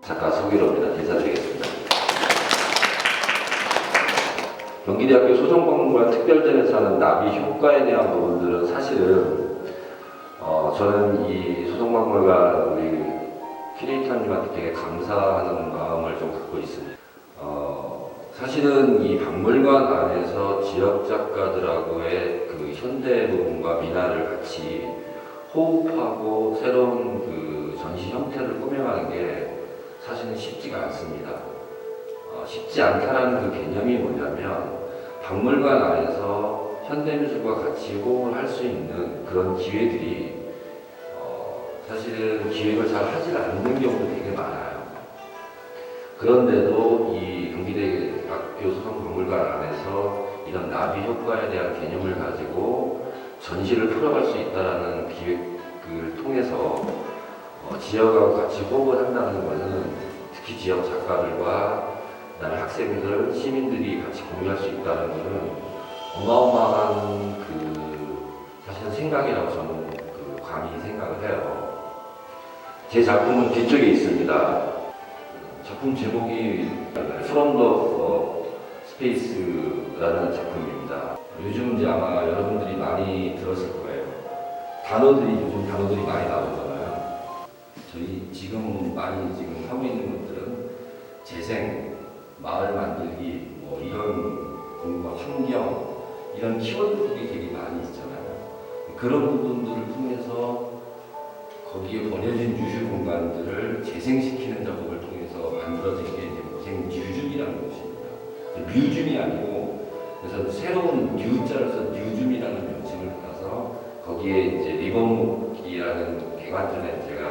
작가 서기로입니다. 인사드리겠습니다. 경기대학교 소정박물관 특별전에서 하는 나비 효과에 대한 부분들은 사실은 저는 이 소정박물관 우리 큐레이터님한테 되게 감사하는 마음을 좀 갖고 있습니다. 사실은 이 박물관 안에서 지역 작가들하고의 그 현대 부분과 미나를 같이 호흡하고 새로운 그 전시 형태를 꾸며가는 게 사실은 쉽지가 않습니다. 쉽지 않다라는 그 개념이 뭐냐면 박물관 안에서 현대미술과 같이 호흡을 할 수 있는 그런 기회들이 사실은 기획을 잘 하지 않는 경우도 되게 많아요. 그런데도 이 경기대학교 소정박물관 안에서 이런 나비 효과에 대한 개념을 가지고 전시를 풀어갈 수 있다는 기획을 통해서 지역하고 같이 호흡을 한다는 것은 특히 지역 작가들과 그다음에 학생들, 시민들이 같이 공유할 수 있다는 것은 어마어마한 사실은 생각이라고 저는 감히 생각을 해요. 제 작품은 뒤쪽에 있습니다. 작품 제목이 From the Space라는 작품입니다. 요즘 이제 아마 여러분들이 많이 들었을 거예요. 요즘 단어들이 많이 나오잖아요. 저희 지금 하고 있는 것들은 재생, 마을 만들기, 뭐 이런 공부와 환경, 이런 키워드들이 되게 많이 있잖아요. 그런 부분들을 통해서 거기에 버려진 유휴 공간들을 재생시키는 작업을 통해서 만들어진 게 이제 뮤즘이라는 것입니다. 뮤즘이 아니고, 그래서 새로운 뉴자를 써 뮤즘이라는 명칭을 받아서 거기에 이제 리본목이라는 개관전에 제가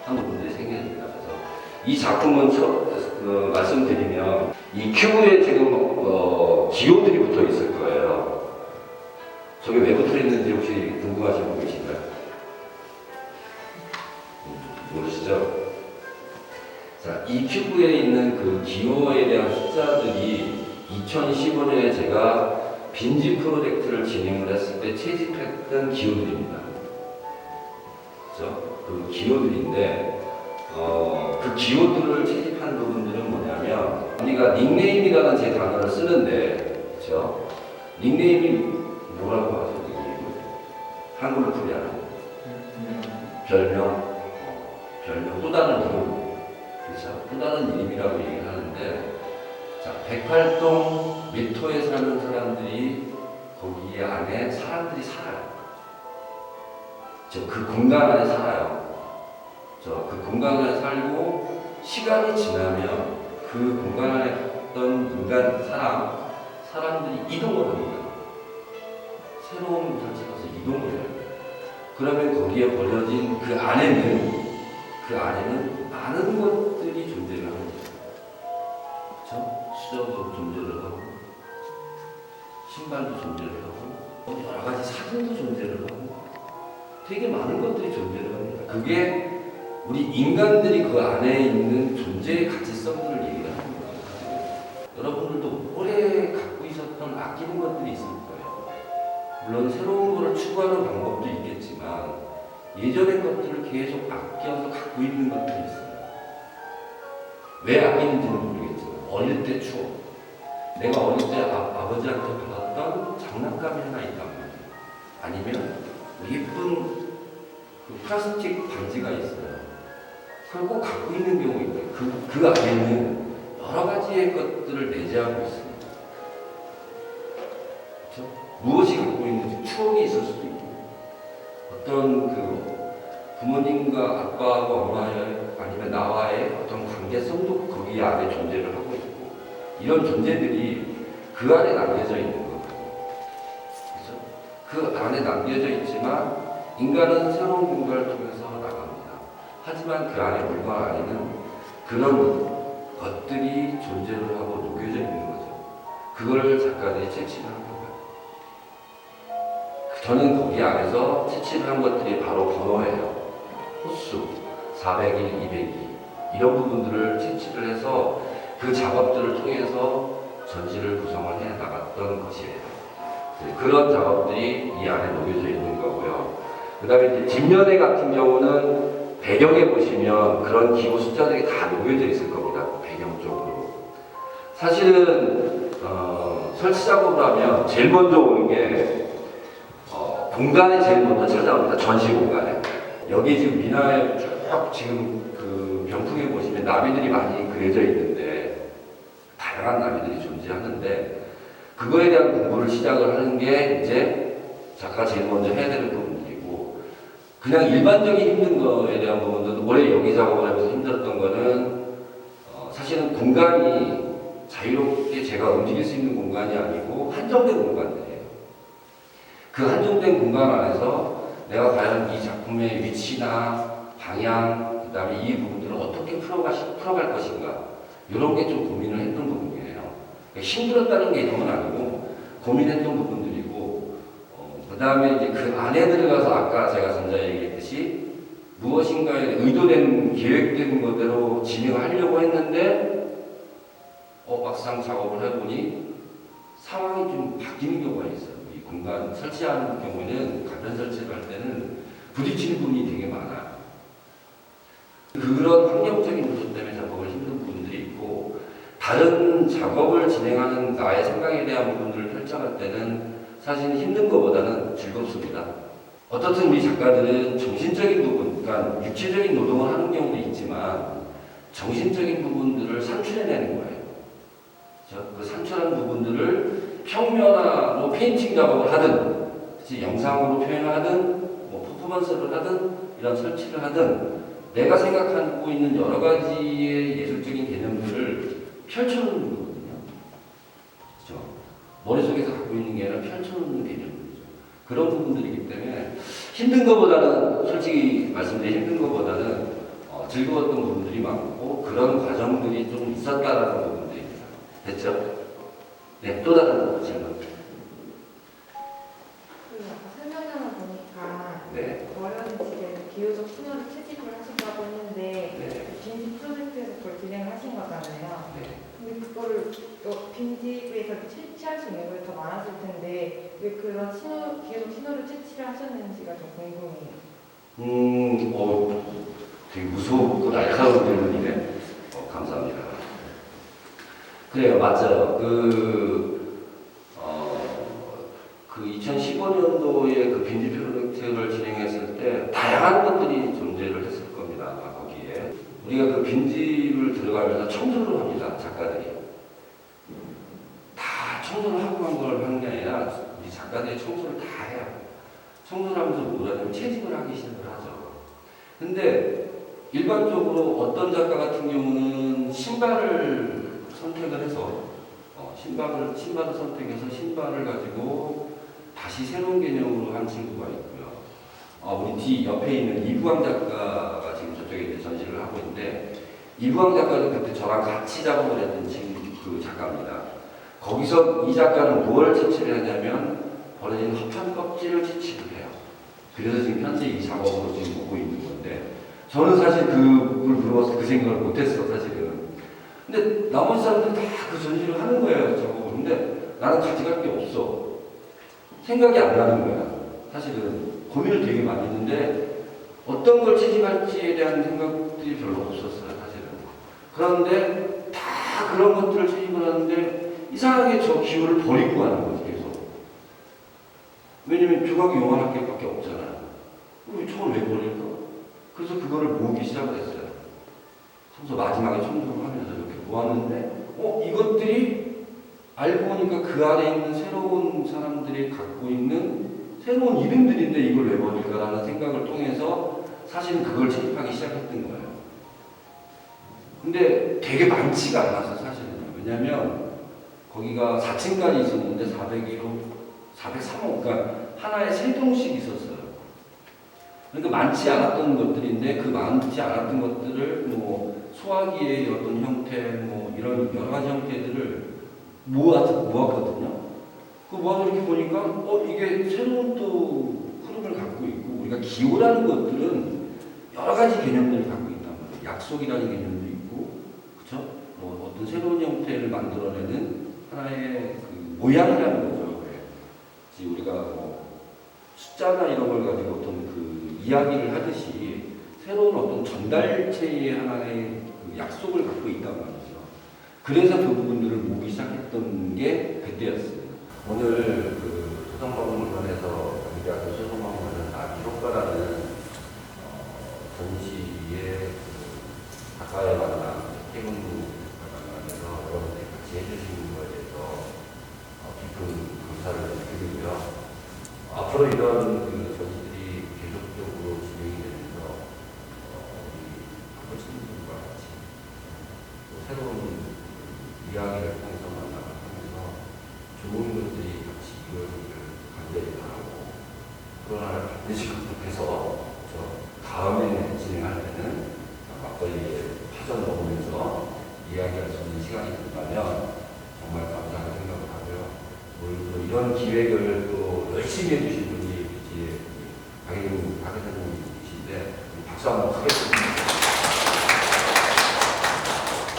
한 부분들이 생겨집니다. 그래서 이 작품은 말씀드리면 이 큐브에 지금 기호들이 붙어 있을 거예요. 저게 왜 붙어 있는지 혹시 궁금하신 분 계신가요? 모르시죠? 자, 이 큐브에 있는 그 기호에 대한 숫자들이 2015년에 제가 빈지 프로젝트를 진행을 했을 때 채집했던 기호들입니다. 그렇죠? 그 기호들인데 그 기호들을 채집한 부분들은 뭐냐면 우리가 닉네임이라는 제 단어를 쓰는데 그렇죠? 닉네임이 뭐라고 하죠? 닉네임을? 한글로 풀이하는 별명, 또 다른 이름, 그렇죠? 또 다른 이름이라고 얘기를 하는데, 자, 108동 미터에 사는 사람들이 거기 안에 사람들이 살아요. 그 공간 안에 살아요. 그 공간 안에 살고 시간이 지나면 그 공간 안에 있던 사람들이 이동을 합니다. 새로운 곳을 찾아서 이동을 해요. 그러면 거기에 버려진 그 안에는 많은 것들이 존재를 합니다. 그렇죠? 수저도 존재를 하고, 신발도 존재를 하고, 여러 가지 사진도 존재를 하고, 되게 많은 것들이 존재를 합니다. 그게 우리 인간들이 그 안에 있는 존재의 가치성들을 얘기를 하는 거예요. 여러분들도 오래 갖고 있었던 아끼는 것들이 있을 거예요. 물론 새로운 거를 추구하는 방법도 있겠지만 예전의 것들을 계속 아껴서 갖고 있는 것들이 있어요. 왜 아끼는지는 모르겠지만 어릴 때 추억, 내가 어릴 때 아버지한테 받았던 장난감이 하나 있단 말이에요. 아니면 예쁜 그 플라스틱 반지가 있어요. 그걸 꼭 갖고 있는 경우가 있어요. 그 안에는 여러 가지의 것들을 내재하고 있습니다. 그렇죠? 무엇이 갖고 있는지 추억이 있을 수도 있고, 어떤 부모님과 아빠하고 엄마의 아니면 나와의 어떤 관계성도 거기 안에 존재를 하고 있고, 이런 존재들이 그 안에 남겨져 있는 거거든요. 그렇죠? 그 안에 남겨져 있지만 인간은 새로운 공간을 통해서 나갑니다. 하지만 그 안에 물건 안에는 그런 것들이 존재를 하고 녹여져 있는 거죠. 그걸 작가들이 채취를 한 거예요. 저는 거기 안에서 채취를 한 것들이 바로 번호예요. 호수, 401, 202 이런 부분들을 채취를 해서 그 작업들을 통해서 전시를 구성을 해 나갔던 것이에요. 그런 작업들이 이 안에 녹여져 있는 거고요. 그 다음에 이제 뒷면에 같은 경우는 배경에 보시면 그런 기호 숫자들이 다 녹여져 있을 겁니다. 배경 쪽으로. 사실은 설치 작업을 하면 제일 먼저 오는 게 공간에 제일 먼저 찾아옵니다. 전시 공간에. 여기 지금 미나에 쭉 지금 그 병풍에 보시면 나비들이 많이 그려져 있는데 다양한 나비들이 존재하는데 그거에 대한 공부를 시작을 하는 게 이제 작가가 제일 먼저 해야 되는 부분들이고 그냥 일반적인 힘든 거에 대한 부분들은 올해 여기 작업을 하면서 힘들었던 거는 사실은 공간이 자유롭게 제가 움직일 수 있는 공간이 아니고 한정된 공간들이에요. 그 한정된 공간 안에서 내가 과연 이 작품의 위치나 방향, 그 다음에 이 부분들을 어떻게 풀어갈 것인가 이런 게 좀 고민을 했던 부분이에요. 힘들었다는 개념은 아니고 고민했던 부분들이고 그 다음에 이제 그 안에 들어가서 아까 제가 전자 얘기했듯이 무엇인가에 의도된 계획된 것대로 진행하려고 했는데 막상 작업을 해보니 상황이 좀 바뀌는 경우가 있어요. 이 공간 설치하는 경우에는 가변 설치를 할 때는 부딪히는 부분이 되게 많아요. 그런 환경적인 요소 때문에 작업을 힘든 부분들이 있고 다른 작업을 진행하는 나의 생각에 대한 부분들을 펼쳐갈 때는 사실 힘든 것보다는 즐겁습니다. 어떻든 우리 작가들은 정신적인 부분, 그러니까 육체적인 노동을 하는 경우도 있지만 정신적인 부분들을 산출해내는 거예요. 그 산출한 부분들을 평면화로 페인팅 작업을 하든 영상으로 표현을 하든 퍼포먼스를 하든 이런 설치를 하든 내가 생각하고 있는 여러 가지의 예술적인 개념들을 펼쳐놓는 거거든요. 그렇죠? 머릿속에서 갖고 있는 게 아니라 펼쳐놓는 개념이죠. 그런 부분들이기 때문에 힘든 것보다는 솔직히 말씀드린 힘든 것보다는 즐거웠던 부분들이 많고 그런 과정들이 좀 있었다라는 부분들입니다. 됐죠? 네, 또 다른 질문. 설명을 보니까 네. 월요일에 기후적 신호를 채집을 하신다고 했는데 네. 빈집 프로젝트에서 그걸 진행을 하신 거잖아요. 네. 근데 그거를 빈집에서 채취할 수 있는 걸 더 많았을 텐데 왜 그런 기후적 신호를 채취를 하셨는지가 좀 궁금해요. 되게 무섭고 날카로운 질문이네. 감사합니다. 그래요, 맞아요. 그 2015년도에 그 빈집 프로젝트를 진행했을 때 다양한 것들이 존재를 했을 겁니다. 거기에 우리가 그 빈집을 들어가면서 청소를 합니다. 작가들이 다 청소를 하고 한 걸 하는 게 아니라 우리 작가들이 청소를 다 해요. 청소를 하면서 뭘 하냐면 채집을 하기 시작을 하죠. 근데 일반적으로 어떤 작가 같은 경우는 신발을 선택을 해서 신발을 선택해서 신발을 가지고 다시 새로운 개념으로 한 친구가 있고요. 우리 뒤 옆에 있는 이부왕 작가가 지금 저쪽에 이제 전시를 하고 있는데 이부왕 작가는 그때 저랑 같이 작업을 했던 그 작가입니다. 거기서 이 작가는 무엇을 채취를 하냐면 버려진 허판 껍질을 채취를 해요. 그래서 지금 현재 이 작업으로 지금 오고 있는 건데 저는 사실 그걸 물어봐서 그 생각을 못했어 사실은. 근데 나머지 사람들이 다 그 전시를 하는 거예요 작업을. 근데 나는 가져갈 게 없어. 생각이 안 나는 거야. 사실은 고민을 되게 많이 했는데 어떤 걸 채집할지에 대한 생각들이 별로 없었어요 사실은. 그런데 다 그런 것들을 채집을 하는데 이상하게 저 기호를 버리고 가는 거지 계속. 왜냐면 조각이 요만한 개밖에 없잖아요. 그럼 저걸 왜 버릴까? 그래서 그거를 모으기 시작을 했어요. 청소 마지막에 청소를 하면서 이렇게 모았는데 이것들이 알고 보니까 그 안에 있는 새로운 사람들이 갖고 있는 새로운 이름들인데 이걸 왜 버릴까라는 생각을 통해서 사실은 그걸 채집하기 시작했던 거예요. 근데 되게 많지가 않았어요 사실은. 왜냐면 거기가 4층까지 있었는데 401호, 403호 그러니까 하나에 3동씩 있었어요. 그러니까 많지 않았던 것들인데 그 많지 않았던 것들을 소화기의 어떤 형태 이런 여러 가지 형태들을 모았거든요. 그 모아서 이렇게 보니까 이게 새로운 또 흐름을 갖고 있고 우리가 기호라는 것들은 여러 가지 개념들을 갖고 있단 말이에요. 약속이라는 개념도 있고 그렇죠? 어떤 새로운 형태를 만들어내는 하나의 그 모양이라는 거죠. 우리가 숫자나 이런 걸 가지고 어떤 그 이야기를 하듯이 새로운 어떤 전달체의 하나의 그 약속을 갖고 있단 말이죠. 그래서 그 부분들을 모으기 시작했던 게 그때였어요. 오늘 그 소성박물관에서 우리가 그 소성박물관 나비 효과라는 전시의 그 작가의 만남, 태군 만남에서 여러분들이 같이 해주신 거에 대해서 깊은 감사를 드리고요. 앞으로 이런 그 전시들이 계속적으로 진행이 되면서 우리 학부모님들과 같이 또 새로운 이야기를 통해서 만나고 하면서 좋은 것들이 같이 이루어지기를 간절히 바라고 그러나 반드시 극복해서 다음에 진행할 때는 막걸리에 파전 먹으면서 이야기할 수 있는 시간이 된다면 정말 감사하게 생각을 하고요. 오늘 또 이런 기획을 또 열심히 해주신 분이 이제 박예근 박회장님이신데 박수 한번 하겠습니다.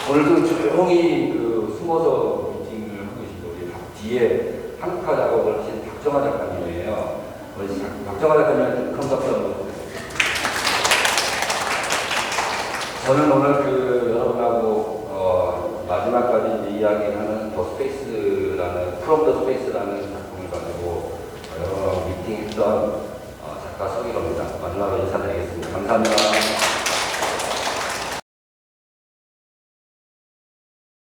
오늘도 조용히 그 숨어서 미팅을 하고 계신 우리 뒤에 한국화 작업을 하신 박정화 작가님이에요. 박정화 작가님한테 큰 박수 한번 주세요. 저는 오늘 그 여러분하고 마지막까지 이제 이야기하는 더 스페이스라는 프롬 더 스페이스라는 작품을 가지고 여러분하고 미팅했던 작가 서기로입니다. 마지막으로 인사드리겠습니다. 감사합니다.